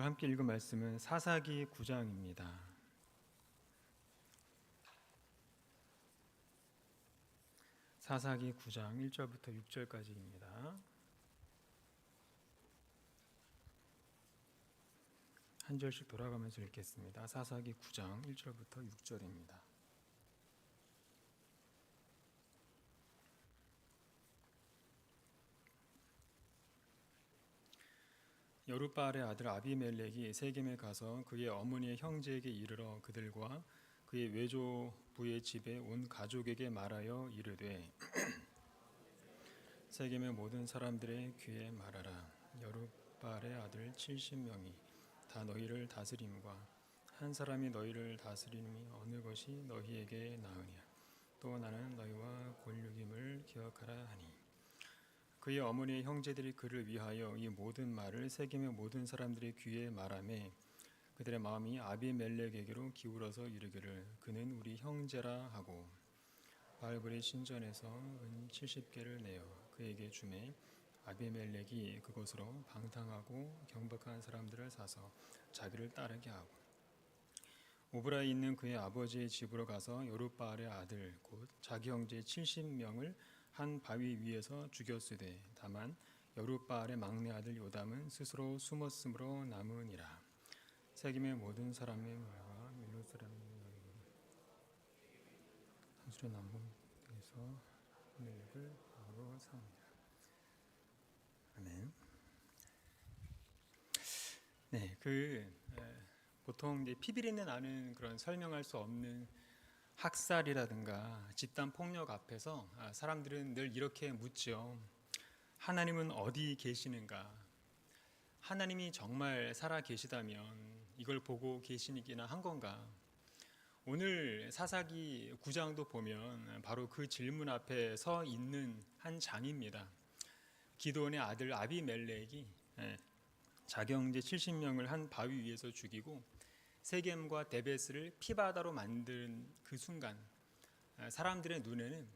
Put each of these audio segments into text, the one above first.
오늘 함께 읽은 말씀은 사사기 9장입니다. 사사기 9장 1절부터 6절까지입니다. 한 절씩 돌아가면서 읽겠습니다. 사사기 9장 1절부터 6절입니다. 여룻바알의 아들 아비멜렉이 세겜에 가서 그의 어머니의 형제에게 이르러 그들과 그의 외조부의 집에 온 가족에게 말하여 이르되 세겜의 모든 사람들의 귀에 말하라. 여룻바알의 아들 70명이 다 너희를 다스림과 한 사람이 너희를 다스림이 어느 것이 너희에게 나으냐. 또 나는 너희와 권력임을 기억하라 하니 그의 어머니의 형제들이 그를 위하여 이 모든 말을 세겜의 모든 사람들의 귀에 말하매 그들의 마음이 아비멜렉에게로 기울어서 이르기를 그는 우리 형제라 하고 바알브리 신전에서 은 70개를 내어 그에게 주매 아비멜렉이 그곳으로 방탕하고 경박한 사람들을 사서 자기를 따르게 하고 오브라에 있는 그의 아버지의 집으로 가서 여룻바알의 아들 곧 자기 형제 70명을 한 바위 위에서 죽였으되 다만 여룻바알의 막내 아들 요담은 스스로 숨었으므로 남으니라. 세겜의 모든 사람의 말과 밀로 사람의 한술의 남북에서 멜렉을 바로 삼으니라. 아멘. 네, 보통 이제 피비린내 나는 그런 설명할 수 없는 학살이라든가 집단 폭력 앞에서 사람들은 늘 이렇게 묻죠. 하나님은 어디 계시는가? 하나님이 정말 살아 계시다면 이걸 보고 계시기나 한 건가? 오늘 사사기 9장도 보면 바로 그 질문 앞에 서 있는 한 장입니다. 기드온의 아들 아비멜렉이 자기 형제 70명을 한 바위 위에서 죽이고 세겜과 데베스를 피바다로 만든 그 순간 사람들의 눈에는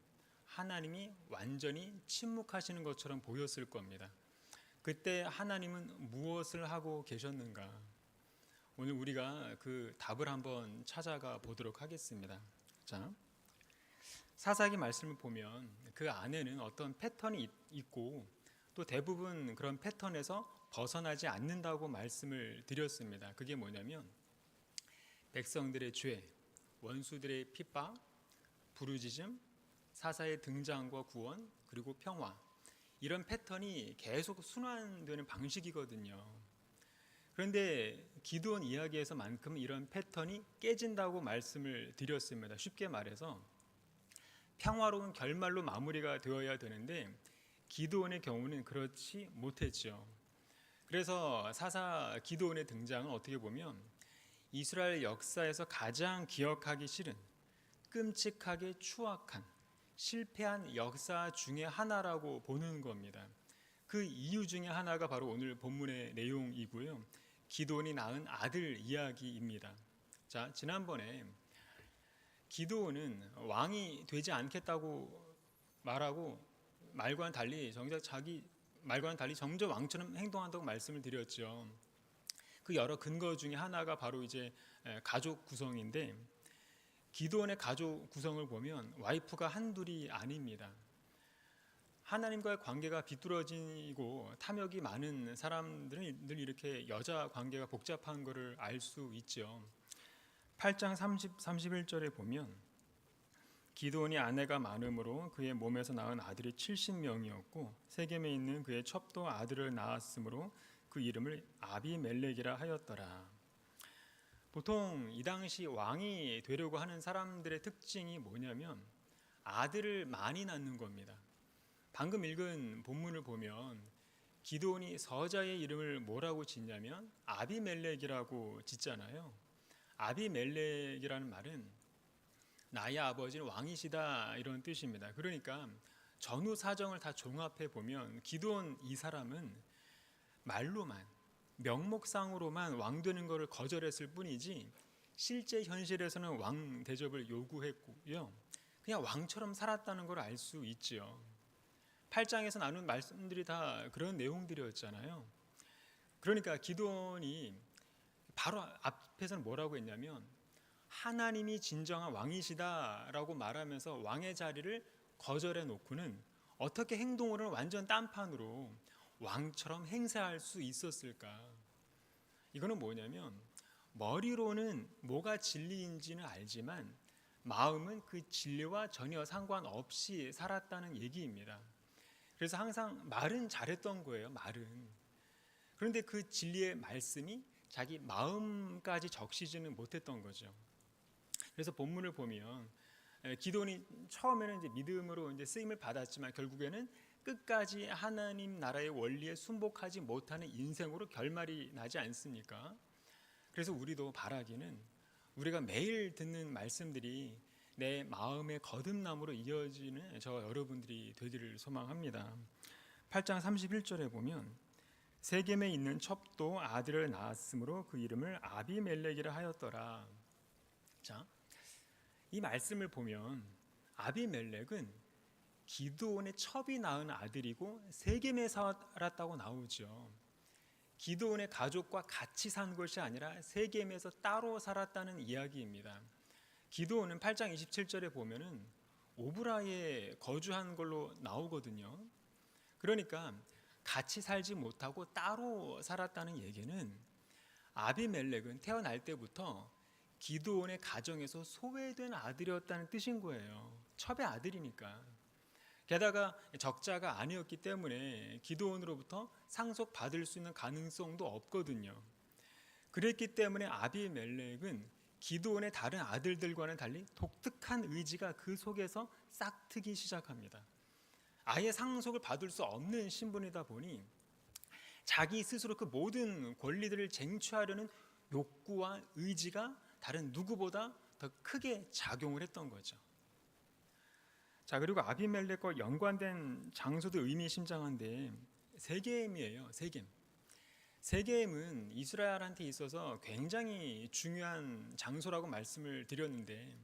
하나님이 완전히 침묵하시는 것처럼 보였을 겁니다. 그때 하나님은 무엇을 하고 계셨는가? 오늘 우리가 그 답을 한번 찾아가 보도록 하겠습니다. 자, 사사기 말씀을 보면 그 안에는 어떤 패턴이 있고 또 대부분 그런 패턴에서 벗어나지 않는다고 말씀을 드렸습니다. 그게 뭐냐면 백성들의 죄, 원수들의 핍박, 부르짖음, 사사의 등장과 구원, 그리고 평화, 이런 패턴이 계속 순환되는 방식이거든요. 그런데 기드온 이야기에서만큼 이런 패턴이 깨진다고 말씀을 드렸습니다. 쉽게 말해서 평화로운 결말로 마무리가 되어야 되는데 기드온의 경우는 그렇지 못했죠. 그래서 사사 기드온의 등장은 어떻게 보면 이스라엘 역사에서 가장 기억하기 싫은 끔찍하게 추악한 실패한 역사 중에 하나라고 보는 겁니다. 그 이유 중에 하나가 바로 오늘 본문의 내용이고요. 기드온이 낳은 아들 이야기입니다. 자, 지난번에 기드온은 왕이 되지 않겠다고 말하고 말과는 달리 정작 왕처럼 행동한다고 말씀을 드렸죠. 그 여러 근거 중에 하나가 바로 이제 가족 구성인데 기드온의 가족 구성을 보면 와이프가 한둘이 아닙니다. 하나님과의 관계가 비뚤어지고 탐욕이 많은 사람들은 늘 이렇게 여자 관계가 복잡한 것을 알 수 있죠. 8장 31절에 보면 기드온이 아내가 많으므로 그의 몸에서 낳은 아들이 70명이었고 세겜에 있는 그의 첩도 아들을 낳았으므로 그 이름을 아비멜렉이라 하였더라. 보통 이 당시 왕이 되려고 하는 사람들의 특징이 뭐냐면 아들을 많이 낳는 겁니다. 방금 읽은 본문을 보면 기드온이 서자의 이름을 뭐라고 짓냐면 아비멜렉이라고 짓잖아요. 아비멜렉이라는 말은 나의 아버지는 왕이시다 이런 뜻입니다. 그러니까 전후 사정을 다 종합해 보면 기드온 이 사람은 말로만 명목상으로만 왕 되는 것을 거절했을 뿐이지 실제 현실에서는 왕 대접을 요구했고요. 그냥 왕처럼 살았다는 걸 알 수 있죠. 8장에서 나눈 말씀들이 다 그런 내용들이었잖아요. 그러니까 기드온이 바로 앞에서는 뭐라고 했냐면 하나님이 진정한 왕이시다라고 말하면서 왕의 자리를 거절해 놓고는 어떻게 행동으로는 완전 딴판으로 왕처럼 행세할 수 있었을까? 이거는 뭐냐면 머리로는 뭐가 진리인지는 알지만 마음은 그 진리와 전혀 상관없이 살았다는 얘기입니다. 그래서 항상 말은 잘했던 거예요. 말은. 그런데 그 진리의 말씀이 자기 마음까지 적시지는 못했던 거죠. 그래서 본문을 보면 기도원이 처음에는 이제 믿음으로 이제 쓰임을 받았지만 결국에는 끝까지 하나님 나라의 원리에 순복하지 못하는 인생으로 결말이 나지 않습니까? 그래서 우리도 바라기는 우리가 매일 듣는 말씀들이 내 마음의 거듭남으로 이어지는 저 여러분들이 되기를 소망합니다. 8장 31절에 보면 세겜에 있는 첩도 아들을 낳았으므로 그 이름을 아비멜렉이라 하였더라. 자, 이 말씀을 보면 아비멜렉은 기드온의 첩이 낳은 아들이고 세겜에 살았다고 나오죠. 기드온의 가족과 같이 산 것이 아니라 세겜에서 따로 살았다는 이야기입니다. 기드온은 8장 27절에 보면은 오브라에 거주한 걸로 나오거든요. 그러니까 같이 살지 못하고 따로 살았다는 얘기는 아비멜렉은 태어날 때부터 기드온의 가정에서 소외된 아들이었다는 뜻인 거예요. 첩의 아들이니까. 게다가 적자가 아니었기 때문에 기드온으로부터 상속받을 수 있는 가능성도 없거든요. 그랬기 때문에 아비멜렉은 기드온의 다른 아들들과는 달리 독특한 의지가 그 속에서 싹트기 시작합니다. 아예 상속을 받을 수 없는 신분이다 보니 자기 스스로 그 모든 권리들을 쟁취하려는 욕구와 의지가 다른 누구보다 더 크게 작용을 했던 거죠. 자, 그리고 아비멜렉과 연관된 장소도 의미심장한데 세겜이에요. 세겜. 세겜은 이스라엘한테 있어서 굉장히 중요한 장소라고 말씀을 드렸는데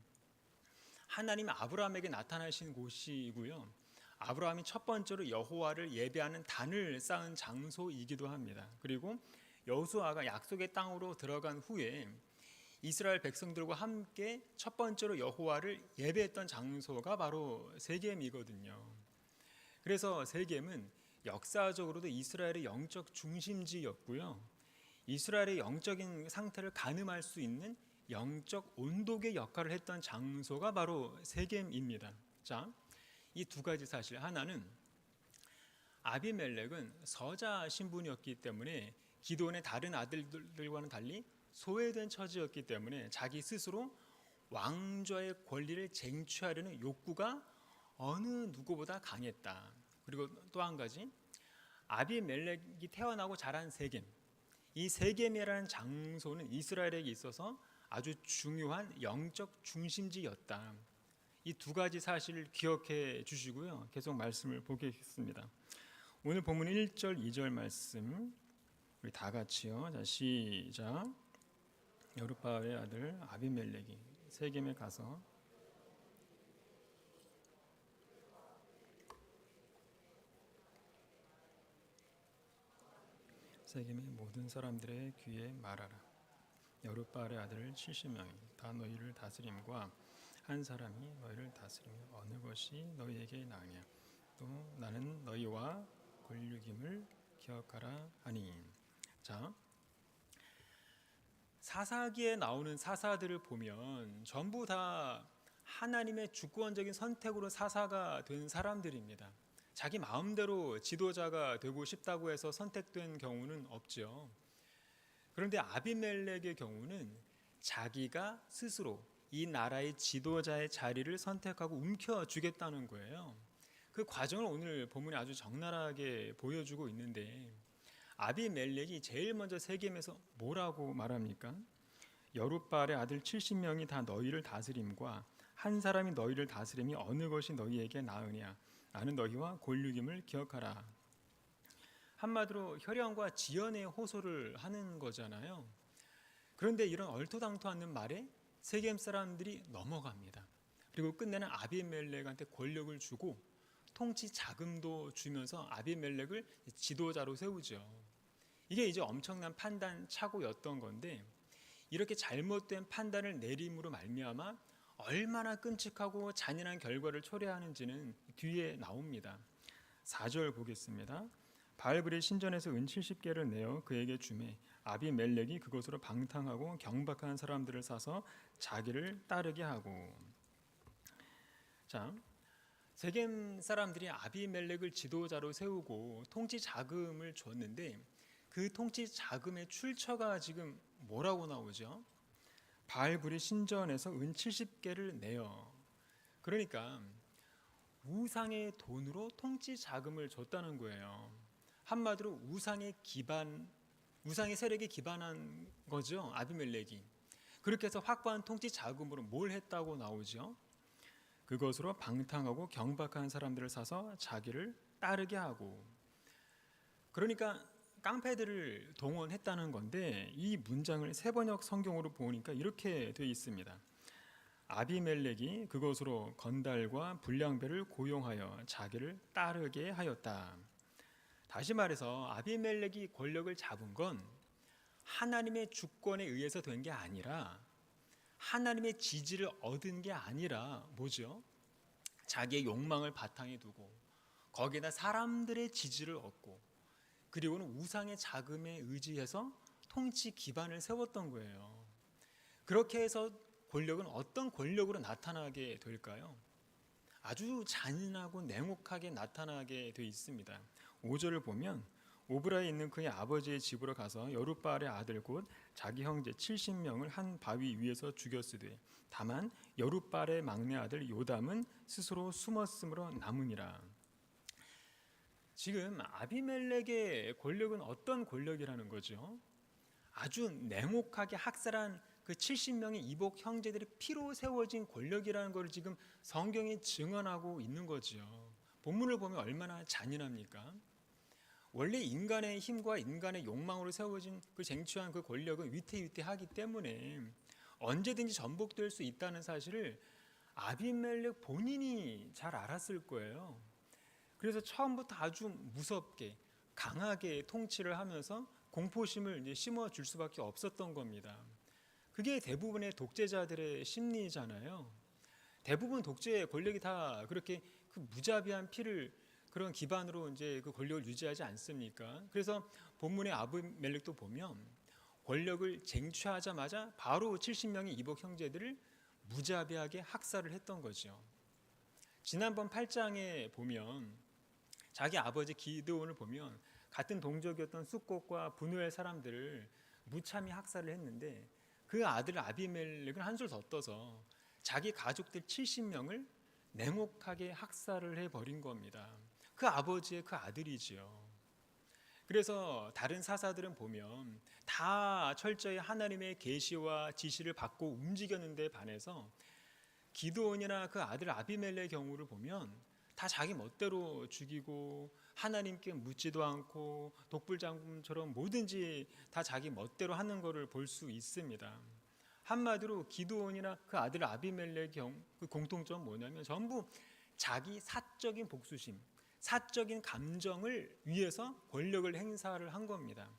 하나님 아브라함에게 나타나신 곳이고요. 아브라함이 첫 번째로 여호와를 예배하는 단을 쌓은 장소이기도 합니다. 그리고 여호수아가 약속의 땅으로 들어간 후에 이스라엘 백성들과 함께 첫 번째로 여호와를 예배했던 장소가 바로 세겜이거든요. 그래서 세겜은 역사적으로도 이스라엘의 영적 중심지였고요. 이스라엘의 영적인 상태를 가늠할 수 있는 영적 온도계 역할을 했던 장소가 바로 세겜입니다. 자, 이 두 가지 사실, 하나는 아비멜렉은 서자 신분이었기 때문에 기드온의 다른 아들들과는 달리 소외된 처지였기 때문에 자기 스스로 왕좌의 권리를 쟁취하려는 욕구가 어느 누구보다 강했다. 그리고 또 한 가지, 아비멜렉이 태어나고 자란 세겜, 이 세겜이라는 장소는 이스라엘에게 있어서 아주 중요한 영적 중심지였다. 이 두 가지 사실을 기억해 주시고요. 계속 말씀을 보겠습니다. 오늘 본문 1절, 2절 말씀 우리 다 같이요. 자, 시작. 여룻바알의 아들 아비멜렉이 세겜에 가서 세겜의 모든 사람들의 귀에 말하라. 여룻바알의 아들 70명이 다 너희를 다스림과 한 사람이 너희를 다스리며 어느 것이 너희에게 나으냐. 또 나는 너희와 권륙임을 기억하라 하니. 자, 사사기에 나오는 사사들을 보면 전부 다 하나님의 주권적인 선택으로 사사가 된 사람들입니다. 자기 마음대로 지도자가 되고 싶다고 해서 선택된 경우는 없죠. 그런데 아비멜렉의 경우는 자기가 스스로 이 나라의 지도자의 자리를 선택하고 움켜쥐겠다는 거예요. 그 과정을 오늘 본문이 아주 적나라하게 보여주고 있는데 아비멜렉이 제일 먼저 세겜에서 뭐라고 말합니까? 여룻바알의 아들 70명이 다 너희를 다스림과 한 사람이 너희를 다스림이 어느 것이 너희에게 나으냐. 나는 너희와 권륙임을 기억하라. 한마디로 혈연과 지연의 호소를 하는 거잖아요. 그런데 이런 얼토당토 않는 말에 세겜 사람들이 넘어갑니다. 그리고 끝내는 아비멜렉한테 권력을 주고 통치 자금도 주면서 아비멜렉을 지도자로 세우죠. 이게 이제 엄청난 판단 착오였던 건데 이렇게 잘못된 판단을 내림으로 말미암아 얼마나 끔찍하고 잔인한 결과를 초래하는지는 뒤에 나옵니다. 4절 보겠습니다. 바알브리 신전에서 은 70개를 내어 그에게 주매 아비멜렉이 그것으로 방탕하고 경박한 사람들을 사서 자기를 따르게 하고. 자, 세겜 사람들이 아비멜렉을 지도자로 세우고 통치 자금을 줬는데 그 통치 자금의 출처가 지금 뭐라고 나오죠? 바알브리 신전에서 은 70개를 내어. 그러니까 우상의 돈으로 통치 자금을 줬다는 거예요. 한마디로 우상의 세력에 기반한 거죠. 아비멜렉이. 그렇게 해서 확보한 통치 자금으로 뭘 했다고 나오죠? 그것으로 방탕하고 경박한 사람들을 사서 자기를 따르게 하고. 그러니까 깡패들을 동원했다는 건데 이 문장을 세번역 성경으로 보니까 이렇게 되어 있습니다. 아비멜렉이 그것으로 건달과 불량배를 고용하여 자기를 따르게 하였다. 다시 말해서 아비멜렉이 권력을 잡은 건 하나님의 주권에 의해서 된 게 아니라 하나님의 지지를 얻은 게 아니라 뭐죠? 자기의 욕망을 바탕에 두고 거기에다 사람들의 지지를 얻고 그리고는 우상의 자금에 의지해서 통치 기반을 세웠던 거예요. 그렇게 해서 권력은 어떤 권력으로 나타나게 될까요? 아주 잔인하고 냉혹하게 나타나게 되어 있습니다. 5절을 보면 오브라에 있는 그의 아버지의 집으로 가서 여룻바알의 아들 곧 자기 형제 70명을 한 바위 위에서 죽였으되 다만 여룻바알의 막내 아들 요담은 스스로 숨었으므로 남으니라. 지금 아비멜렉의 권력은 어떤 권력이라는 거죠? 아주 냉혹하게 학살한 그 70명의 이복 형제들의 피로 세워진 권력이라는 것을 지금 성경이 증언하고 있는 거죠. 본문을 보면 얼마나 잔인합니까? 원래 인간의 힘과 인간의 욕망으로 세워진 그 쟁취한 그 권력은 위태위태하기 때문에 언제든지 전복될 수 있다는 사실을 아비멜렉 본인이 잘 알았을 거예요. 그래서 처음부터 아주 무섭게 강하게 통치를 하면서 공포심을 이제 심어줄 수밖에 없었던 겁니다. 그게 대부분의 독재자들의 심리잖아요. 대부분 독재 권력이 다 그렇게 그 무자비한 피를 그런 기반으로 이제 그 권력을 유지하지 않습니까? 그래서 본문의 아비멜렉도 보면 권력을 쟁취하자마자 바로 70명의 이복 형제들을 무자비하게 학살을 했던 거죠. 지난번 8장에 보면 자기 아버지 기드온을 보면 같은 동족이었던 숫곳과 분우엘 사람들을 무참히 학살을 했는데 그 아들 아비멜렉은 한술 더 떠서 자기 가족들 70명을 냉혹하게 학살을 해버린 겁니다. 그 아버지의 그 아들이지요. 그래서 다른 사사들은 보면 다 철저히 하나님의 계시와 지시를 받고 움직였는데 반해서 기드온이나 그 아들 아비멜렉의 경우를 보면 다 자기 멋대로 죽이고 하나님께 묻지도 않고 독불장군처럼 뭐든지 다 자기 멋대로 하는 것을 볼 수 있습니다. 한마디로 기드온이나 그 아들 아비멜렉의 그 공통점은 뭐냐면 전부 자기 사적인 복수심, 사적인 감정을 위해서 권력을 행사를 한 겁니다.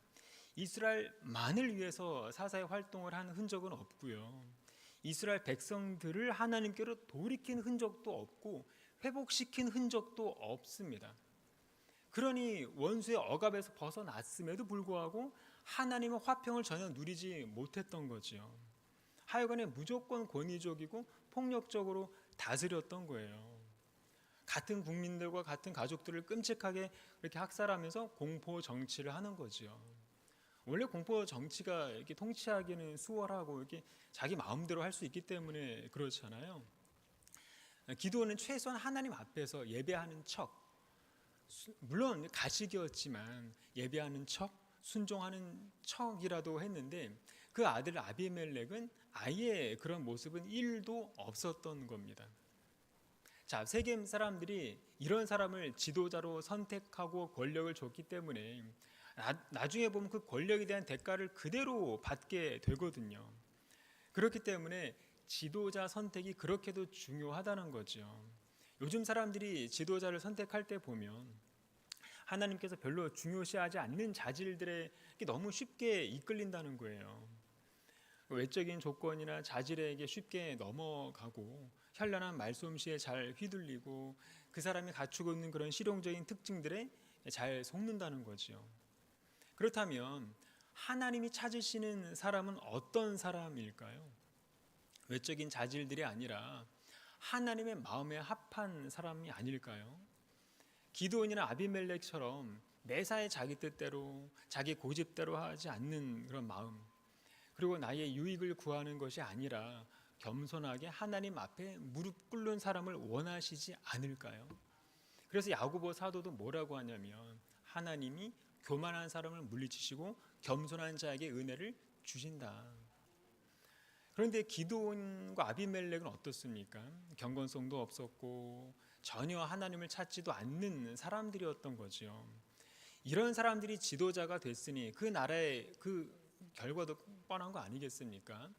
이스라엘만을 위해서 사사의 활동을 한 흔적은 없고요. 이스라엘 백성들을 하나님께로 돌이킨 흔적도 없고 회복시킨 흔적도 없습니다. 그러니 원수의 억압에서 벗어났음에도 불구하고 하나님의 화평을 전혀 누리지 못했던 거지요. 하여간에 무조건 권위적이고 폭력적으로 다스렸던 거예요. 같은 국민들과 같은 가족들을 끔찍하게 이렇게 학살하면서 공포 정치를 하는 거지요. 원래 공포 정치가 이렇게 통치하기는 수월하고 이렇게 자기 마음대로 할 수 있기 때문에 그렇잖아요. 기도는 최소한 하나님 앞에서 예배하는 척, 물론 가식이었지만 예배하는 척, 순종하는 척이라도 했는데 그 아들 아비멜렉은 아예 그런 모습은 1도 없었던 겁니다. 자, 세겜 사람들이 이런 사람을 지도자로 선택하고 권력을 줬기 때문에 나중에 보면 그 권력에 대한 대가를 그대로 받게 되거든요. 그렇기 때문에 지도자 선택이 그렇게도 중요하다는 거죠. 요즘 사람들이 지도자를 선택할 때 보면 하나님께서 별로 중요시하지 않는 자질들에 너무 쉽게 이끌린다는 거예요. 외적인 조건이나 자질에게 쉽게 넘어가고 현란한 말솜씨에 잘 휘둘리고 그 사람이 갖추고 있는 그런 실용적인 특징들에 잘 속는다는 거죠. 그렇다면 하나님이 찾으시는 사람은 어떤 사람일까요? 외적인 자질들이 아니라 하나님의 마음에 합한 사람이 아닐까요? 기드온이나 아비멜렉처럼 매사에 자기 뜻대로 자기 고집대로 하지 않는 그런 마음, 그리고 나의 유익을 구하는 것이 아니라 겸손하게 하나님 앞에 무릎 꿇는 사람을 원하시지 않을까요? 그래서 야고보 사도도 뭐라고 하냐면 하나님이 교만한 사람을 물리치시고 겸손한 자에게 은혜를 주신다. 그런데 기드온과 아비멜렉은 어떻습니까? 경건성도 없었고 전혀 하나님을 찾지도 않는 사람들이었던 거죠. 이런 사람들이 지도자가 됐으니 그 나라의 그 결과도 뻔한 거 아니겠습니까?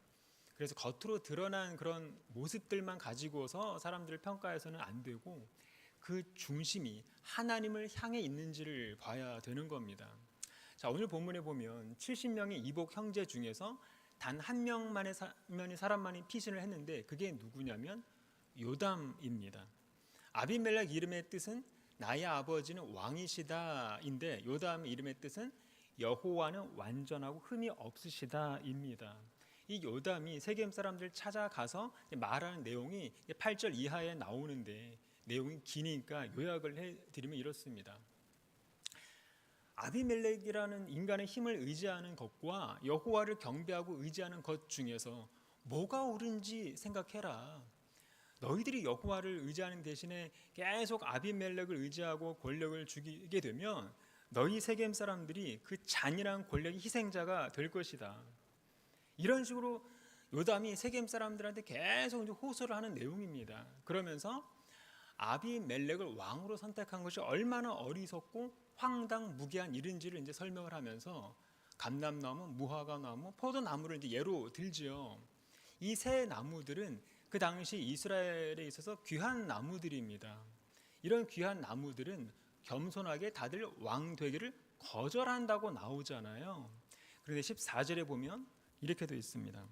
그래서 겉으로 드러난 그런 모습들만 가지고서 사람들을 평가해서는 안 되고 그 중심이 하나님을 향해 있는지를 봐야 되는 겁니다. 자, 오늘 본문에 보면 70명의 이복 형제 중에서 단 한 명만의 사람만이 피신을 했는데 그게 누구냐면 요담입니다. 아비멜렉 이름의 뜻은 나의 아버지는 왕이시다인데 요담 이름의 뜻은 여호와는 완전하고 흠이 없으시다입니다. 이 요담이 세겜 사람들 찾아가서 말하는 내용이 8절 이하에 나오는데 내용이 기니까 요약을 해드리면 이렇습니다. 아비멜렉이라는 인간의 힘을 의지하는 것과 여호와를 경배하고 의지하는 것 중에서 뭐가 옳은지 생각해라. 너희들이 여호와를 의지하는 대신에 계속 아비멜렉을 의지하고 권력을 주게 되면 너희 세겜 사람들이 그 잔인한 권력의 희생자가 될 것이다. 이런 식으로 요담이 세겜 사람들한테 계속 호소를 하는 내용입니다. 그러면서 아비멜렉을 왕으로 선택한 것이 얼마나 어리석고 황당무계한 일인지를 이제 설명을 하면서 감람나무, 무화과나무, 포도나무를 이제 예로 들지요. 이 세 나무들은 그 당시 이스라엘에 있어서 귀한 나무들입니다. 이런 귀한 나무들은 겸손하게 다들 왕 되기를 거절한다고 나오잖아요. 그런데 14절에 보면 이렇게 되어 있습니다.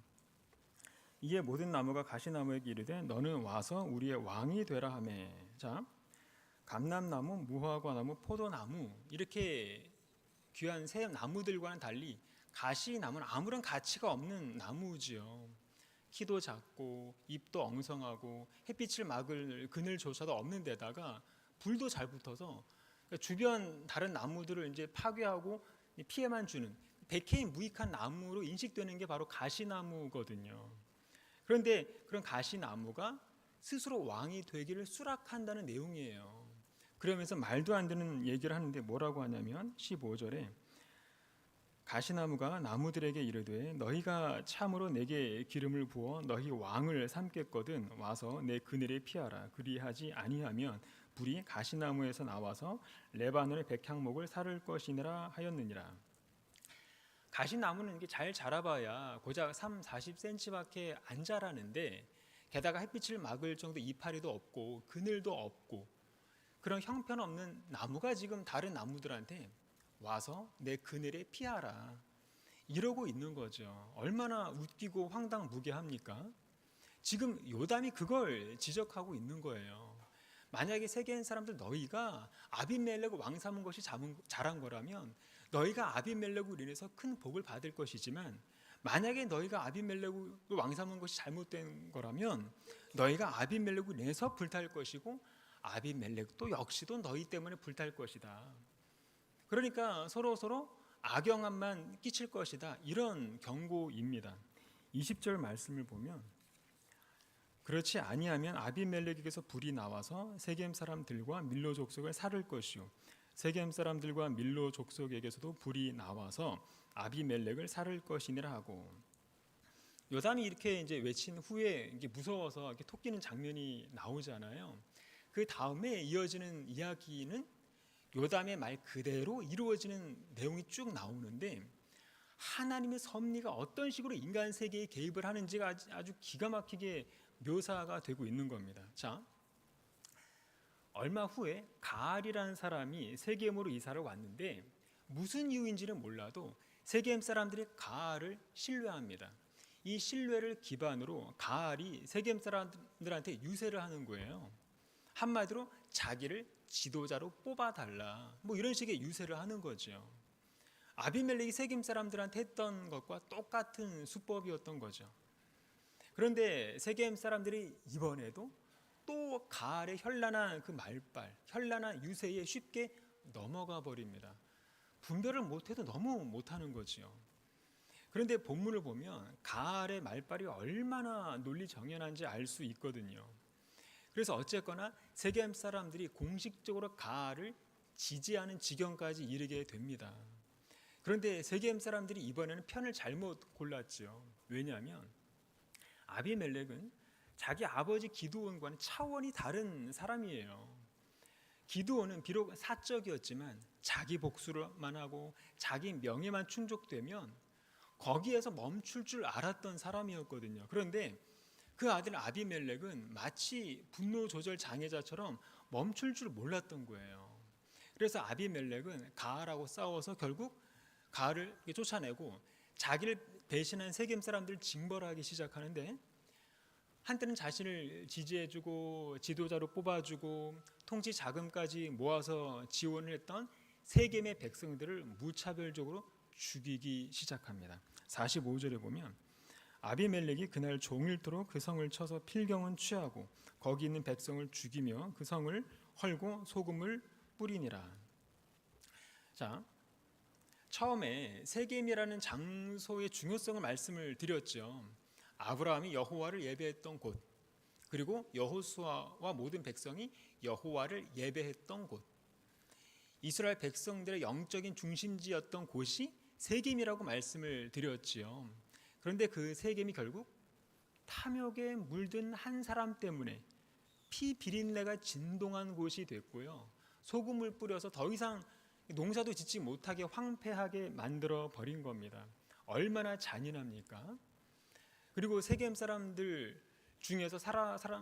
이에 모든 나무가 가시나무에게 이르되 너는 와서 우리의 왕이 되라 하매. 자, 감람나무, 무화과나무, 포도나무 이렇게 귀한 새 나무들과는 달리 가시나무는 아무런 가치가 없는 나무지요. 키도 작고 잎도 엉성하고 햇빛을 막을 그늘조차도 없는 데다가 불도 잘 붙어서 주변 다른 나무들을 이제 파괴하고 피해만 주는 백해인 무익한 나무로 인식되는 게 바로 가시나무거든요. 그런데 그런 가시나무가 스스로 왕이 되기를 수락한다는 내용이에요. 그러면서 말도 안 되는 얘기를 하는데 뭐라고 하냐면 15절에 가시나무가 나무들에게 이르되 너희가 참으로 내게 기름을 부어 너희 왕을 삼겠거든 와서 내 그늘에 피하라. 그리하지 아니하면 불이 가시나무에서 나와서 레바논의 백향목을 사를 것이니라 하였느니라. 가시나무는 이게 잘 자라봐야 고작 40cm밖에 안 자라는데 게다가 햇빛을 막을 정도 이파리도 없고 그늘도 없고 그런 형편없는 나무가 지금 다른 나무들한테 와서 내 그늘에 피하라 이러고 있는 거죠. 얼마나 웃기고 황당무계합니까? 지금 요담이 그걸 지적하고 있는 거예요. 만약에 세계인 사람들 너희가 아비멜렉을 왕 삼은 것이 잘한 거라면 너희가 아비멜렉으로 인해서 큰 복을 받을 것이지만 만약에 너희가 아비멜렉을 왕 삼은 것이 잘못된 거라면 너희가 아비멜렉으로 인해서 불탈 것이고 아비멜렉도 역시도 너희 때문에 불탈 것이다. 그러니까 서로 악영향만 끼칠 것이다. 이런 경고입니다. 20절 말씀을 보면 그렇지 아니하면 아비멜렉에게서 불이 나와서 세겜 사람들과 밀로 족속을 살을 것이요 세겜 사람들과 밀로 족속에게서도 불이 나와서 아비멜렉을 살을 것이니라 하고 요담이 이렇게 이제 외친 후에 이게 무서워서 이렇게 토끼는 장면이 나오잖아요. 그 다음에 이어지는 이야기는 요담의 말 그대로 이루어지는 내용이 쭉 나오는데 하나님의 섭리가 어떤 식으로 인간 세계에 개입을 하는지가 아주 기가 막히게 묘사가 되고 있는 겁니다. 자, 얼마 후에 가알이라는 사람이 세겜으로 이사를 왔는데 무슨 이유인지는 몰라도 세겜 사람들이 가알을 신뢰합니다. 이 신뢰를 기반으로 가알이 세겜 사람들한테 유세를 하는 거예요. 한마디로 자기를 지도자로 뽑아달라, 뭐 이런 식의 유세를 하는 거죠. 아비멜렉이 세겜 사람들한테 했던 것과 똑같은 수법이었던 거죠. 그런데 세겜 사람들이 이번에도 또 가알의 현란한 그 말빨, 현란한 유세에 쉽게 넘어가 버립니다. 분별을 못해도 너무 못하는 거지요. 그런데 본문을 보면 가알의 말빨이 얼마나 논리정연한지 알 수 있거든요. 그래서 어쨌거나 세겜 사람들이 공식적으로 가알을 지지하는 지경까지 이르게 됩니다. 그런데 세겜 사람들이 이번에는 편을 잘못 골랐죠. 왜냐하면 아비멜렉은 자기 아버지 기드온과는 차원이 다른 사람이에요. 기드온은 비록 사적이었지만 자기 복수만 하고 자기 명예만 충족되면 거기에서 멈출 줄 알았던 사람이었거든요. 그런데 그 아들 아비멜렉은 마치 분노 조절 장애자처럼 멈출 줄 몰랐던 거예요. 그래서 아비멜렉은 가알하고 싸워서 결국 가알을 쫓아내고 자기를 배신한 세겜 사람들을 징벌하기 시작하는데, 한때는 자신을 지지해주고 지도자로 뽑아주고 통치 자금까지 모아서 지원을 했던 세겜의 백성들을 무차별적으로 죽이기 시작합니다. 45절에 보면 아비멜렉이 그날 종일토록 그 성을 쳐서 필경은 취하고 거기 있는 백성을 죽이며 그 성을 헐고 소금을 뿌리니라. 자, 처음에 세겜이라는 장소의 중요성을 말씀을 드렸죠. 아브라함이 여호와를 예배했던 곳, 그리고 여호수아와 모든 백성이 여호와를 예배했던 곳, 이스라엘 백성들의 영적인 중심지였던 곳이 세겜이라고 말씀을 드렸지요. 그런데 그 세겜이 결국 탐욕에 물든 한 사람 때문에 피 비린내가 진동한 곳이 됐고요. 소금을 뿌려서 더 이상 농사도 짓지 못하게 황폐하게 만들어 버린 겁니다. 얼마나 잔인합니까? 그리고 세겜 사람들 중에서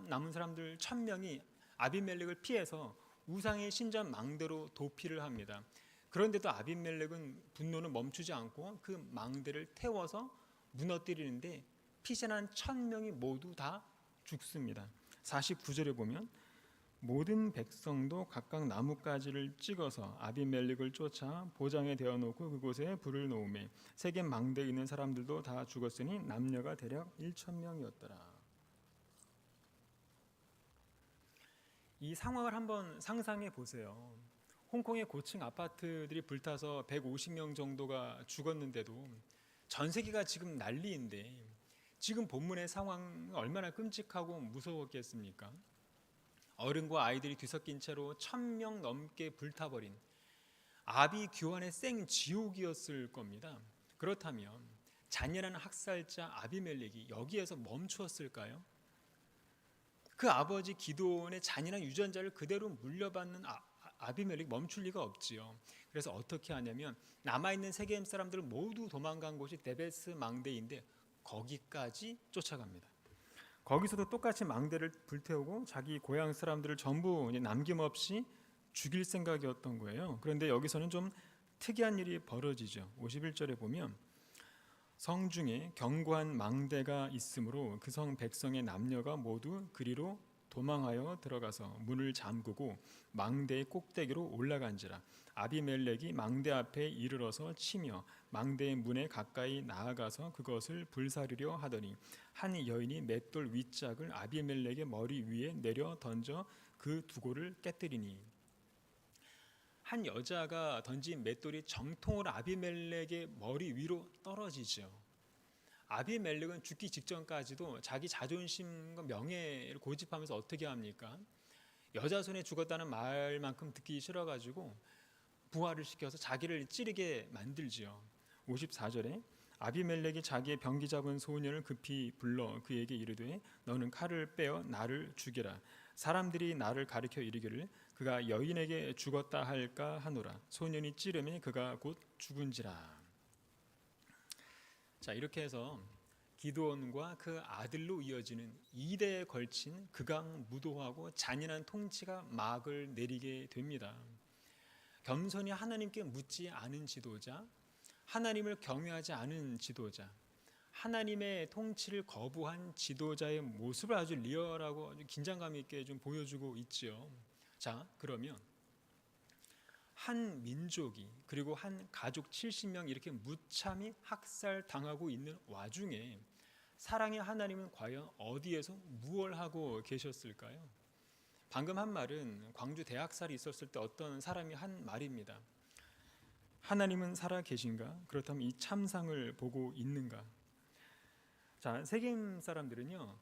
남은 사람들 1000명이 아비멜렉을 피해서 우상의 신전 망대로 도피를 합니다. 그런데도 아비멜렉은 분노는 멈추지 않고 그 망대를 태워서 무너뜨리는데 피신한 1000명이 모두 다 죽습니다. 49절에 보면 모든 백성도 각각 나뭇가지를 찍어서 아비멜렉을 쫓아 보장에 대어놓고 그곳에 불을 놓으매 세겜 망대에 있는 사람들도 다 죽었으니 남녀가 대략 1000명이었더라. 이 상황을 한번 상상해 보세요. 홍콩의 고층 아파트들이 불타서 150명 정도가 죽었는데도 전 세계가 지금 난리인데 지금 본문의 상황은 얼마나 끔찍하고 무서웠겠습니까? 어른과 아이들이 뒤섞인 채로 1000명 넘게 불타버린 아비 규환의 생지옥이었을 겁니다. 그렇다면 잔인한 학살자 아비멜렉이 여기에서 멈추었을까요? 그 아버지 기드온의 잔인한 유전자를 그대로 물려받는 아비멜렉이 멈출 리가 없지요. 그래서 어떻게 하냐면 남아있는 세겜 사람들은 모두 도망간 곳이 데베스 망대인데 거기까지 쫓아갑니다. 거기서도 똑같이 망대를 불태우고 자기 고향 사람들을 전부 남김없이 죽일 생각이었던 거예요. 그런데 여기서는 좀 특이한 일이 벌어지죠. 51절에 보면 성 중에 견고한 망대가 있으므로 그 성 백성의 남녀가 모두 그리로 도망하여 들어가서 문을 잠그고 망대의 꼭대기로 올라간지라. 아비멜렉이 망대 앞에 이르러서 치며 망대의 문에 가까이 나아가서 그것을 불사르려 하더니 한 여인이 맷돌 윗짝을 아비멜렉의 머리 위에 내려 던져 그 두골을 깨뜨리니, 한 여자가 던진 맷돌이 정통으로 아비멜렉의 머리 위로 떨어지죠. 아비멜렉은 죽기 직전까지도 자기 자존심과 명예를 고집하면서 어떻게 합니까? 여자 손에 죽었다는 말만큼 듣기 싫어가지고 부활을 시켜서 자기를 찌르게 만들지요. 54절에 아비멜렉이 자기의 병기 잡은 소년을 급히 불러 그에게 이르되 너는 칼을 빼어 나를 죽이라. 사람들이 나를 가리켜 이르기를 그가 여인에게 죽었다 할까 하노라. 소년이 찌르매 그가 곧 죽은지라. 자, 이렇게 해서 기드온과 그 아들로 이어지는 2대에 걸친 극악무도하고 잔인한 통치가 막을 내리게 됩니다. 겸손히 하나님께 묻지 않은 지도자, 하나님을 경외하지 않은 지도자, 하나님의 통치를 거부한 지도자의 모습을 아주 리얼하고 아주 긴장감 있게 좀 보여주고 있지요. 자, 그러면 한 민족이 그리고 한 가족 70명 이렇게 무참히 학살당하고 있는 와중에 사랑의 하나님은 과연 어디에서 무엇을 하고 계셨을까요? 방금 한 말은 광주 대학살이 있었을 때 어떤 사람이 한 말입니다. 하나님은 살아 계신가? 그렇다면 이 참상을 보고 있는가? 자, 세겜 사람들은요,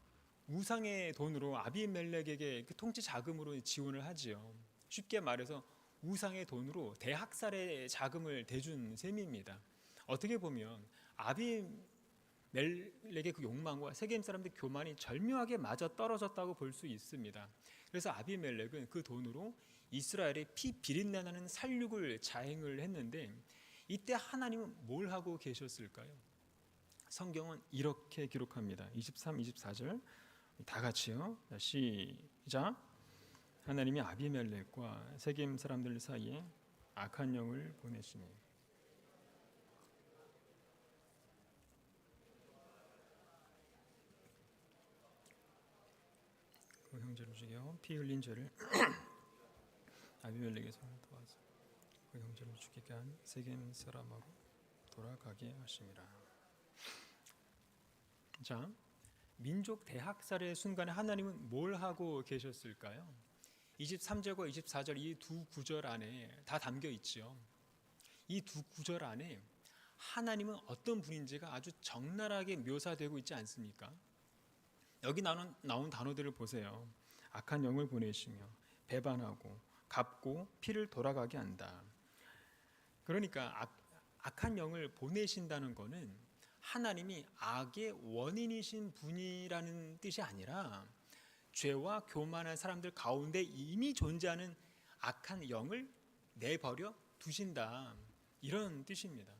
우상의 돈으로 아비멜렉에게 그 통치 자금으로 지원을 하지요. 쉽게 말해서 우상의 돈으로 대학살의 자금을 대준 셈입니다. 어떻게 보면 아비멜렉의 그 욕망과 세겜 사람들의 교만이 절묘하게 맞아 떨어졌다고 볼 수 있습니다. 그래서 아비멜렉은 그 돈으로 이스라엘의 피 비린내나는 살육을 자행을 했는데, 이때 하나님은 뭘 하고 계셨을까요? 성경은 이렇게 기록합니다. 23, 24절 다 같이요. 시작. 하나님이 아비멜렉과 세겜 사람들 사이에 악한 영을 보내시니 그 형제를 죽여 피 흘린 죄를 아비멜렉의 손을 도와서 그 형제를 죽이게 한 세겜 사람하고 돌아가게 하심이라. 자, 민족 대학살의 순간에 하나님은 뭘 하고 계셨을까요? 23절과 24절 이 두 구절 안에 다 담겨 있죠. 이 두 구절 안에 하나님은 어떤 분인지가 아주 적나라하게 묘사되고 있지 않습니까? 여기 나온 단어들을 보세요. 악한 영을 보내시며 배반하고 갚고 피를 돌아가게 한다. 그러니까 악한 영을 보내신다는 것은 하나님이 악의 원인이신 분이라는 뜻이 아니라 죄와 교만한 사람들 가운데 이미 존재하는 악한 영을 내버려 두신다, 이런 뜻입니다.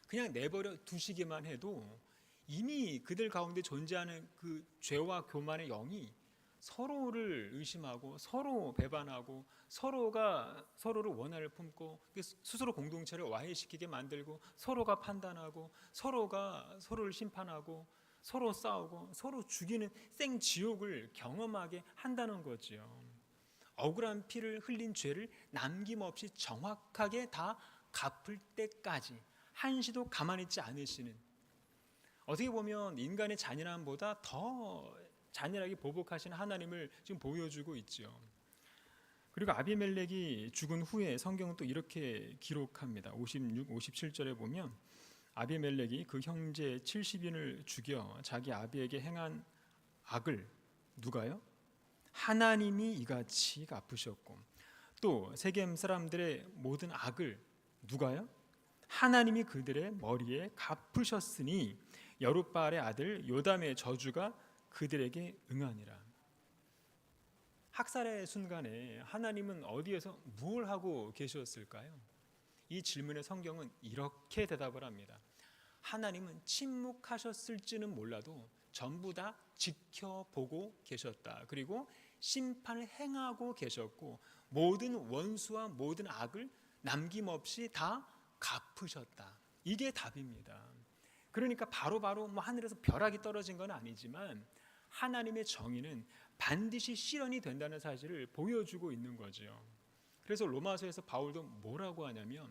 그냥 내버려 두시기만 해도 이미 그들 가운데 존재하는 그 죄와 교만의 영이 서로를 의심하고 서로 배반하고 서로가 서로를 원한을 품고 스스로 공동체를 와해시키게 만들고 서로가 판단하고 서로가 서로를 심판하고 서로 싸우고 서로 죽이는 생지옥을 경험하게 한다는 거지요. 억울한 피를 흘린 죄를 남김없이 정확하게 다 갚을 때까지 한시도 가만히 있지 않으시는, 어떻게 보면 인간의 잔인함보다 더 잔인하게 보복하시는 하나님을 지금 보여주고 있죠. 그리고 아비멜렉이 죽은 후에 성경은 또 이렇게 기록합니다. 56, 57절에 보면 아비멜렉이 그 형제 70인을 죽여 자기 아비에게 행한 악을 누가요? 하나님이 이같이 갚으셨고, 또 세겜 사람들의 모든 악을 누가요? 하나님이 그들의 머리에 갚으셨으니 여룻바알의 아들 요담의 저주가 그들에게 응하니라. 학살의 순간에 하나님은 어디에서 뭘 하고 계셨을까요? 이 질문에 성경은 이렇게 대답을 합니다. 하나님은 침묵하셨을지는 몰라도 전부 다 지켜보고 계셨다. 그리고 심판을 행하고 계셨고 모든 원수와 모든 악을 남김없이 다 갚으셨다. 이게 답입니다. 그러니까 바로 뭐 하늘에서 벼락이 떨어진 건 아니지만 하나님의 정의는 반드시 실현이 된다는 사실을 보여주고 있는 거죠. 그래서 로마서에서 바울도 뭐라고 하냐면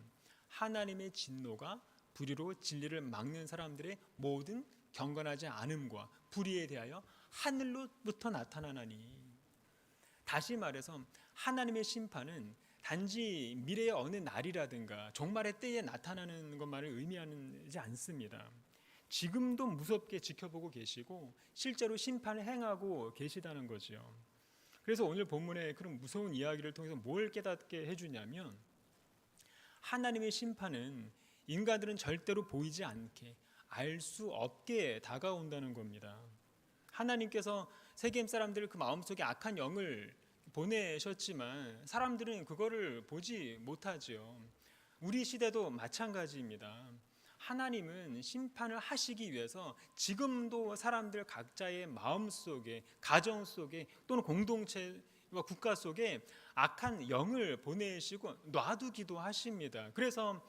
하나님의 진노가 불의로 진리를 막는 사람들의 모든 경건하지 않음과 불의에 대하여 하늘로부터 나타나나니. 다시 말해서 하나님의 심판은 단지 미래의 어느 날이라든가 종말의 때에 나타나는 것만을 의미하지 않습니다. 지금도 무섭게 지켜보고 계시고 실제로 심판을 행하고 계시다는 거죠. 그래서 오늘 본문의 그런 무서운 이야기를 통해서 뭘 깨닫게 해주냐면 하나님의 심판은 인간들은 절대로 보이지 않게 알 수 없게 다가온다는 겁니다. 하나님께서 세겜 사람들을 그 마음속에 악한 영을 보내셨지만 사람들은 그거를 보지 못하죠. 우리 시대도 마찬가지입니다. 하나님은 심판을 하시기 위해서 지금도 사람들 각자의 마음속에, 가정 속에 또는 공동체와 국가 속에 악한 영을 보내시고 놔두기도 하십니다. 그래서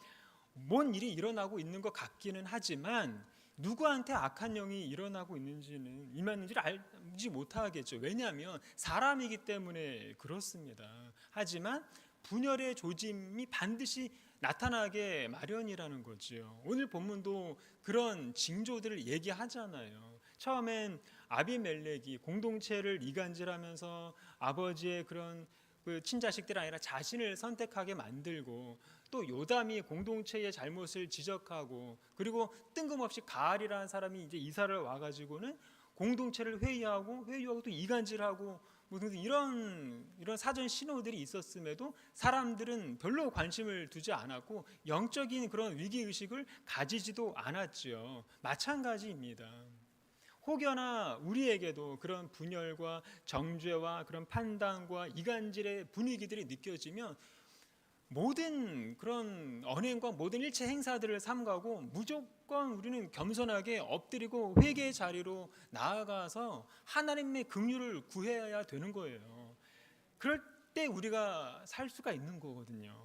뭔 일이 일어나고 있는 것 같기는 하지만 누구한테 악한 영이 일어나고 있는지는 임했는지를 알지 못하겠죠. 왜냐하면 사람이기 때문에 그렇습니다. 하지만 분열의 조짐이 반드시 나타나게 마련이라는 거죠. 오늘 본문도 그런 징조들을 얘기하잖아요. 처음엔 아비멜렉이 공동체를 이간질하면서 아버지의 그런 그 친자식들 아니라 자신을 선택하게 만들고, 또 요담이 공동체의 잘못을 지적하고, 그리고 뜬금없이 가알이라는 사람이 이제 이사를 와가지고는 공동체를 회유하고 또 이간질하고 뭐 등등 이런 사전 신호들이 있었음에도 사람들은 별로 관심을 두지 않았고 영적인 그런 위기 의식을 가지지도 않았지요. 마찬가지입니다. 혹여나 우리에게도 그런 분열과 정죄와 그런 판단과 이간질의 분위기들이 느껴지면 모든 그런 언행과 모든 일체 행사들을 삼가고 무조건 우리는 겸손하게 엎드리고 회개의 자리로 나아가서 하나님의 긍휼을 구해야 되는 거예요. 그럴 때 우리가 살 수가 있는 거거든요.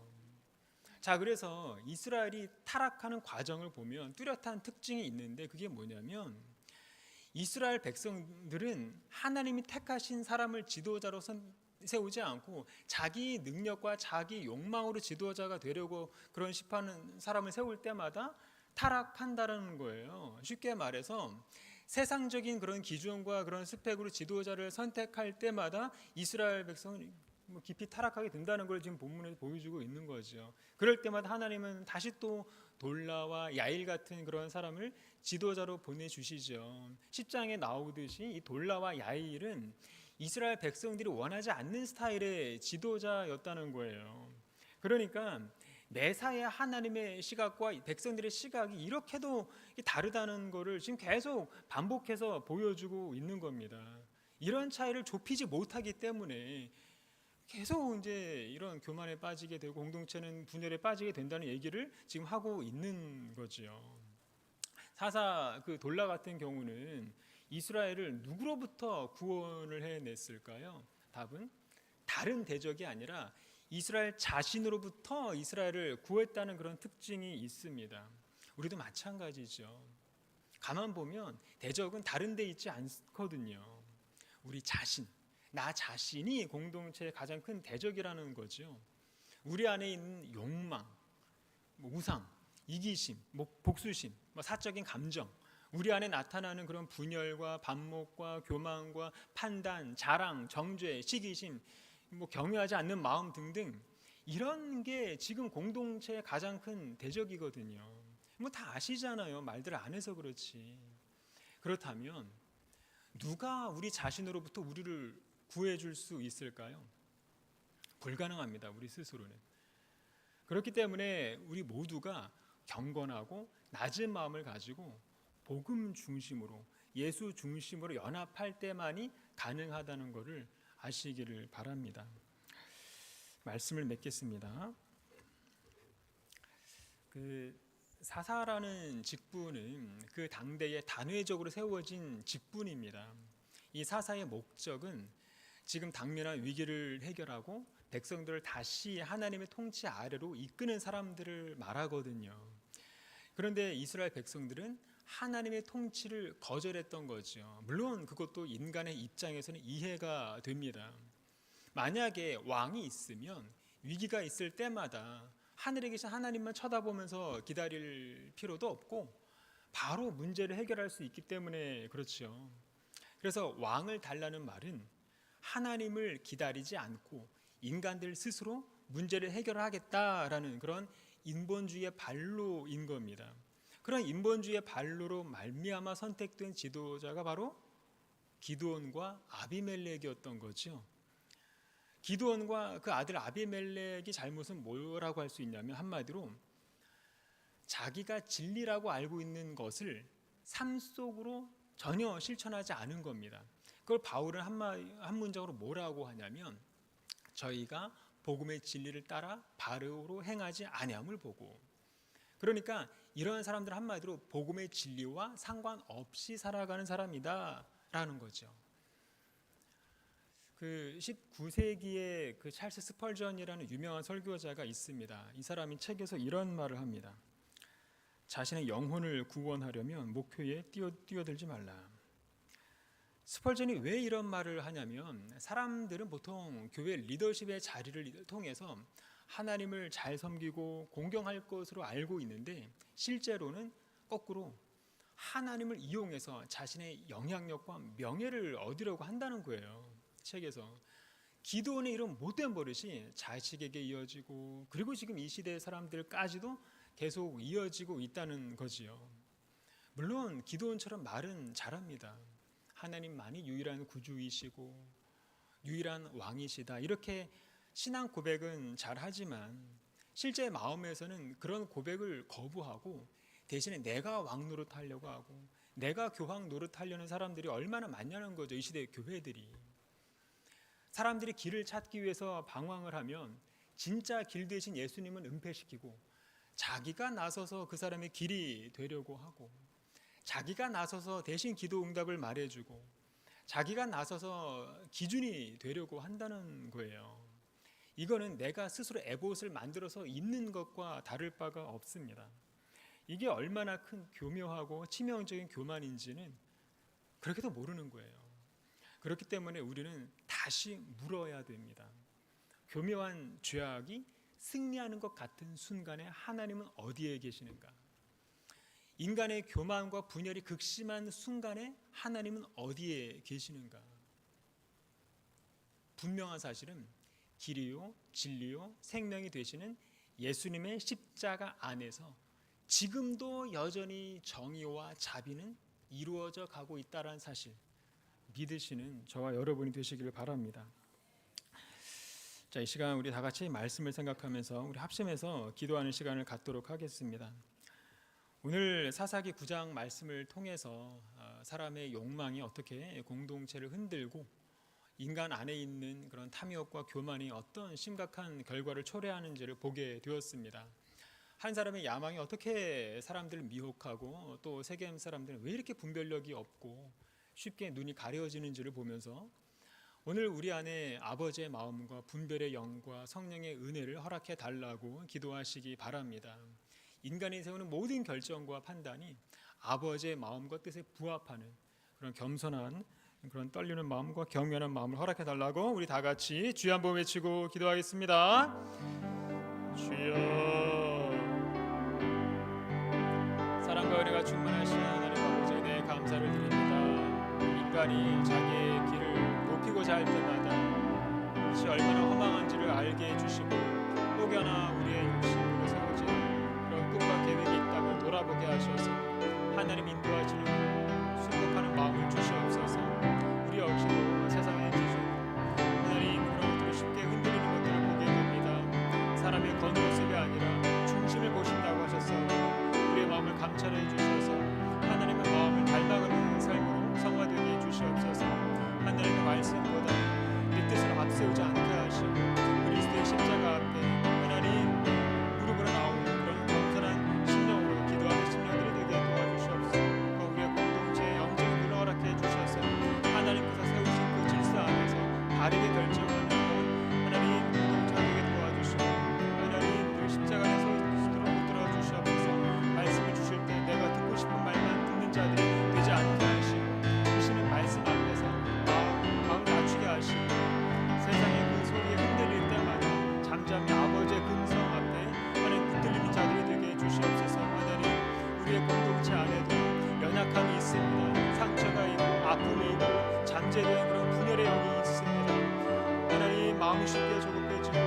자, 그래서 이스라엘이 타락하는 과정을 보면 뚜렷한 특징이 있는데, 그게 뭐냐면 이스라엘 백성들은 하나님이 택하신 사람을 지도자로 세우지 않고 자기 능력과 자기 욕망으로 지도자가 되려고 그런 시파는 사람을 세울 때마다 타락한다는 거예요. 쉽게 말해서 세상적인 그런 기준과 그런 스펙으로 지도자를 선택할 때마다 이스라엘 백성은 깊이 타락하게 된다는 걸 지금 본문에서 보여주고 있는 거죠. 그럴 때마다 하나님은 다시 또 돌라와 야일 같은 그런 사람을 지도자로 보내주시죠. 10장에 나오듯이 이 돌라와 야일은 이스라엘 백성들이 원하지 않는 스타일의 지도자였다는 거예요. 그러니까 매사에 하나님의 시각과 백성들의 시각이 이렇게도 다르다는 것을 지금 계속 반복해서 보여주고 있는 겁니다. 이런 차이를 좁히지 못하기 때문에 계속 이제 이런 교만에 빠지게 되고 공동체는 분열에 빠지게 된다는 얘기를 지금 하고 있는 거지요. 사사 그 돌라 같은 경우는 이스라엘을 누구로부터 구원을 해냈을까요? 답은 다른 대적이 아니라 이스라엘 자신으로부터 이스라엘을 구했다는 그런 특징이 있습니다. 우리도 마찬가지죠. 가만 보면 대적은 다른 데 있지 않거든요. 우리 자신, 나 자신이 공동체의 가장 큰 대적이라는 거죠. 우리 안에 있는 욕망, 우상, 이기심, 복수심, 사적인 감정, 우리 안에 나타나는 그런 분열과 반목과 교만과 판단, 자랑, 정죄, 시기심, 경외하지 않는 마음 등등, 이런 게 지금 공동체의 가장 큰 대적이거든요. 다 아시잖아요. 말들 안 해서 그렇지. 그렇다면 누가 우리 자신으로부터 우리를 구해줄 수 있을까요? 불가능합니다. 우리 스스로는. 그렇기 때문에 우리 모두가 경건하고 낮은 마음을 가지고 복음 중심으로, 예수 중심으로 연합할 때만이 가능하다는 것을 아시기를 바랍니다. 말씀을 맺겠습니다. 그 사사라는 직분은 그 당대에 단회적으로 세워진 직분입니다. 이 사사의 목적은 지금 당면한 위기를 해결하고 백성들을 다시 하나님의 통치 아래로 이끄는 사람들을 말하거든요. 그런데 이스라엘 백성들은 하나님의 통치를 거절했던 거죠. 물론 그것도 인간의 입장에서는 이해가 됩니다. 만약에 왕이 있으면 위기가 있을 때마다 하늘에 계신 하나님만 쳐다보면서 기다릴 필요도 없고 바로 문제를 해결할 수 있기 때문에 그렇죠. 그래서 왕을 달라는 말은 하나님을 기다리지 않고 인간들 스스로 문제를 해결하겠다라는 그런 인본주의의 발로인 겁니다. 그런 인본주의의 발로로 말미암아 선택된 지도자가 바로 기드온과 아비멜렉이었던 거죠. 기드온과 그 아들 아비멜렉의 잘못은 뭐라고 할 수 있냐면, 한마디로 자기가 진리라고 알고 있는 것을 삶 속으로 전혀 실천하지 않은 겁니다. 그걸 바울은 한 문장으로 뭐라고 하냐면, 저희가 복음의 진리를 따라 바르로 행하지 아니함을 보고. 그러니까 이런 사람들 한마디로 복음의 진리와 상관없이 살아가는 사람이다 라는 거죠. 그 19세기에 그 찰스 스펄전이라는 유명한 설교자가 있습니다. 이 사람이 책에서 이런 말을 합니다. 자신의 영혼을 구원하려면 목표에 뛰어들지 말라. 스펄전이 왜 이런 말을 하냐면 사람들은 보통 교회 리더십의 자리를 통해서 하나님을 잘 섬기고 공경할 것으로 알고 있는데 실제로는 거꾸로 하나님을 이용해서 자신의 영향력과 명예를 얻으려고 한다는 거예요. 책에서 기드온의 이런 못된 버릇이 자식에게 이어지고 그리고 지금 이 시대 사람들까지도 계속 이어지고 있다는 거지요. 물론 기드온처럼 말은 잘합니다. 하나님만이 유일한 구주이시고 유일한 왕이시다 이렇게 신앙 고백은 잘하지만 실제 마음에서는 그런 고백을 거부하고 대신에 내가 왕 노릇하려고 하고 내가 교황 노릇하려는 사람들이 얼마나 많냐는 거죠. 이 시대 교회들이. 사람들이 길을 찾기 위해서 방황을 하면 진짜 길 대신 예수님은 은폐시키고 자기가 나서서 그 사람의 길이 되려고 하고 자기가 나서서 대신 기도 응답을 말해주고 자기가 나서서 기준이 되려고 한다는 거예요. 이거는 내가 스스로 에봇을 만들어서 있는 것과 다를 바가 없습니다. 이게 얼마나 큰 교묘하고 치명적인 교만인지는 그렇게도 모르는 거예요. 그렇기 때문에 우리는 다시 물어야 됩니다. 교묘한 죄악이 승리하는 것 같은 순간에 하나님은 어디에 계시는가? 인간의 교만과 분열이 극심한 순간에 하나님은 어디에 계시는가? 분명한 사실은 길이요 진리요 생명이 되시는 예수님의 십자가 안에서 지금도 여전히 정의와 자비는 이루어져 가고 있다는 사실 믿으시는 저와 여러분이 되시기를 바랍니다. 자, 이 시간 우리 다 같이 말씀을 생각하면서 우리 합심해서 기도하는 시간을 갖도록 하겠습니다. 오늘 사사기 9장 말씀을 통해서 사람의 욕망이 어떻게 공동체를 흔들고 인간 안에 있는 그런 탐욕과 교만이 어떤 심각한 결과를 초래하는지를 보게 되었습니다. 한 사람의 야망이 어떻게 사람들을 미혹하고 또 세겜 사람들은 왜 이렇게 분별력이 없고 쉽게 눈이 가려지는지를 보면서 오늘 우리 안에 아버지의 마음과 분별의 영과 성령의 은혜를 허락해 달라고 기도하시기 바랍니다. 인간이 세우는 모든 결정과 판단이 아버지의 마음과 뜻에 부합하는 그런 겸손한 그런 떨리는 마음과 경외하는 마음을 허락해 달라고 우리 다 같이 주여 한번 외치고 기도하겠습니다. 주여. 사랑과 은혜가 충만하신 하나님 아버지에 대해 감사를 드립니다. 인간이 자기의 길을 높이고자 할 때마다 그것이 얼마나 허망한지를 알게 해주시고 혹여나 우리의 욕심으로 세워진 그런 꿈과 계획이 있다면 돌아보게 하셔서 하나님 인도하시는 순복하는 마음을 주시옵소서. 우리 역시도 세상의 기준 하나님 그런 것들을 쉽게 흔들리는 것들을 보게 됩니다. 사람의 겉모습이 아니라 중심을 보신다고 하셔서 우리의 마음을 감찰해 주셔서 하나님의 마음을 닮아가는 삶으로 성화되게 해주시옵소서. 하나님의 말씀보다 내 뜻을 앞세우지 않게 하시고 그리스도의 십자가 앞에 하나님 무릎으로 나오는 그런 겸손한 심령으로 기도하는 심령들이 되게 도와주시옵소서. 우리의 공동체의 영적인 문을 허락해 주셔서 하나님께서 세우신 그 질서 안에서 바르게 결정하는 것 하나님 공동체가 되게 도와주시고 하나님 그 십자가 안에 서 있도록 붙들어 주시옵소서. 말씀을 주실 때 내가 듣고 싶은 말만 듣는 자들이 되지 않게 하시고 주시는 말씀 앞에서 마음 낮추게 하시고 세상의 그 소리에 흔들릴 때마다 잠잠히 아버지의 근성 앞에 하나님 붙들리는 자들이 되게 해주시옵소서. 하나님 우리의 공동체 안에도 연약함이 있습니다. 상처가 있고 아픔이 있고 잠재된 그런 분열의 영이 있습니다. 하나님 마음이 쉽게 조급해지고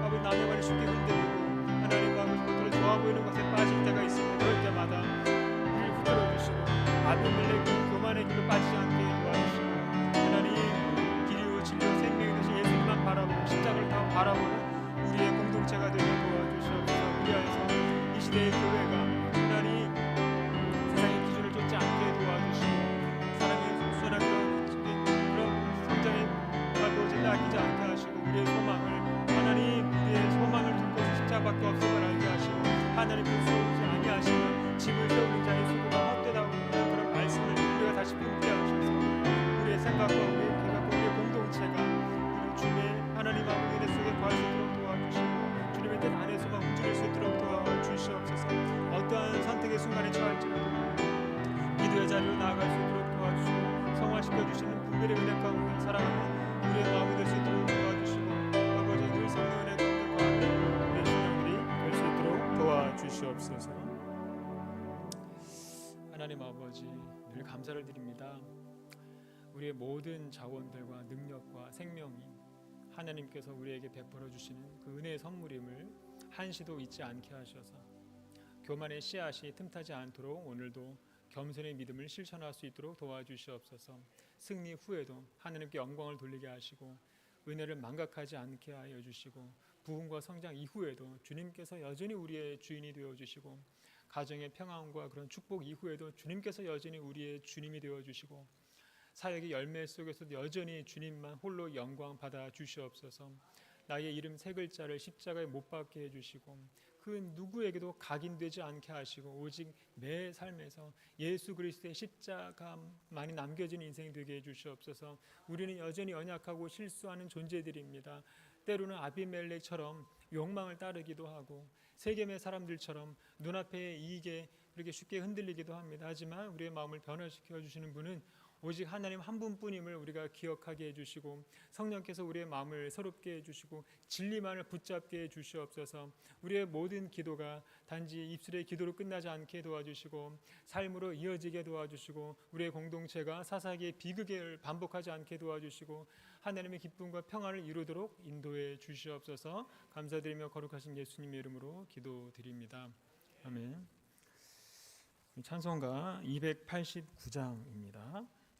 아버지 남의 말을 쉽게 흔들리고 하나님 마음을 겉으로 좋아 보이는 것에 빠질 때가 있습니다. 그럴 때마다 우리를 붙들어주시고 아비멜렉이 교만의 길로 빠지지 않게 도와주시고 하나님 길이요 진리요 생명이 되신 예수님만 바라보고 십자가를 다 바라보는 우리의 공동체가 되게 도와주시옵소서. 우리 안에서 이 시대의 교회가 하나님 세상의 기준을 쫓지 않게 도와주시고 사랑의 순수한 그런 성장의 아버지를 아끼지 않게 하시고 우리의 소망을 하나님 우리의 소망을 둘 곳은 십자가밖에 없음을 알게 하시고 하나님을 세우지 아니하시면 집을 세우는 자의 수고가 헛되다고 그런 말씀을 우리가 다시 품게 하셔서 우리의 생각과 우리의 계획과 우리의 공동체가 우리 주의 하나님 아버지의 속에 거하시고 그들의 은혜 가운데 사랑하는 우리의 마음이 될 수 있도록 도와주시고 아버지 늘 성령 은혜 가운데 거하는 우리의 신령들이 될 수 있도록 도와주시옵소서. 하나님 아버지 늘 감사를 드립니다. 우리의 모든 자원들과 능력과 생명이 하나님께서 우리에게 베풀어 주시는 그 은혜의 선물임을 한시도 잊지 않게 하셔서 교만의 씨앗이 틈타지 않도록 오늘도 겸손의 믿음을 실천할 수 있도록 도와주시옵소서. 승리 후에도 하나님께 영광을 돌리게 하시고 은혜를 망각하지 않게 하여 주시고 부흥과 성장 이후에도 주님께서 여전히 우리의 주인이 되어 주시고 가정의 평안과 그런 축복 이후에도 주님께서 여전히 우리의 주님이 되어 주시고 사역의 열매 속에서도 여전히 주님만 홀로 영광 받아 주시옵소서. 나의 이름 세 글자를 십자가에 못 박게 해주시고 그 누구에게도 각인되지 않게 하시고 오직 매 삶에서 예수 그리스도의 십자가만이 남겨진 인생이 되게 해주시옵소서. 우리는 여전히 연약하고 실수하는 존재들입니다. 때로는 아비멜렉처럼 욕망을 따르기도 하고 세겜의 사람들처럼 눈앞의 이익에 그렇게 쉽게 흔들리기도 합니다. 하지만 우리의 마음을 변화시켜 주시는 분은 오직 하나님 한 분뿐임을 우리가 기억하게 해주시고 성령께서 우리의 마음을 새롭게 해주시고 진리만을 붙잡게 해주시옵소서. 우리의 모든 기도가 단지 입술의 기도로 끝나지 않게 도와주시고 삶으로 이어지게 도와주시고 우리의 공동체가 사사기의 비극을 반복하지 않게 도와주시고 하나님의 기쁨과 평안을 이루도록 인도해 주시옵소서. 감사드리며 거룩하신 예수님의 이름으로 기도드립니다. 아멘. 찬송가 289장입니다.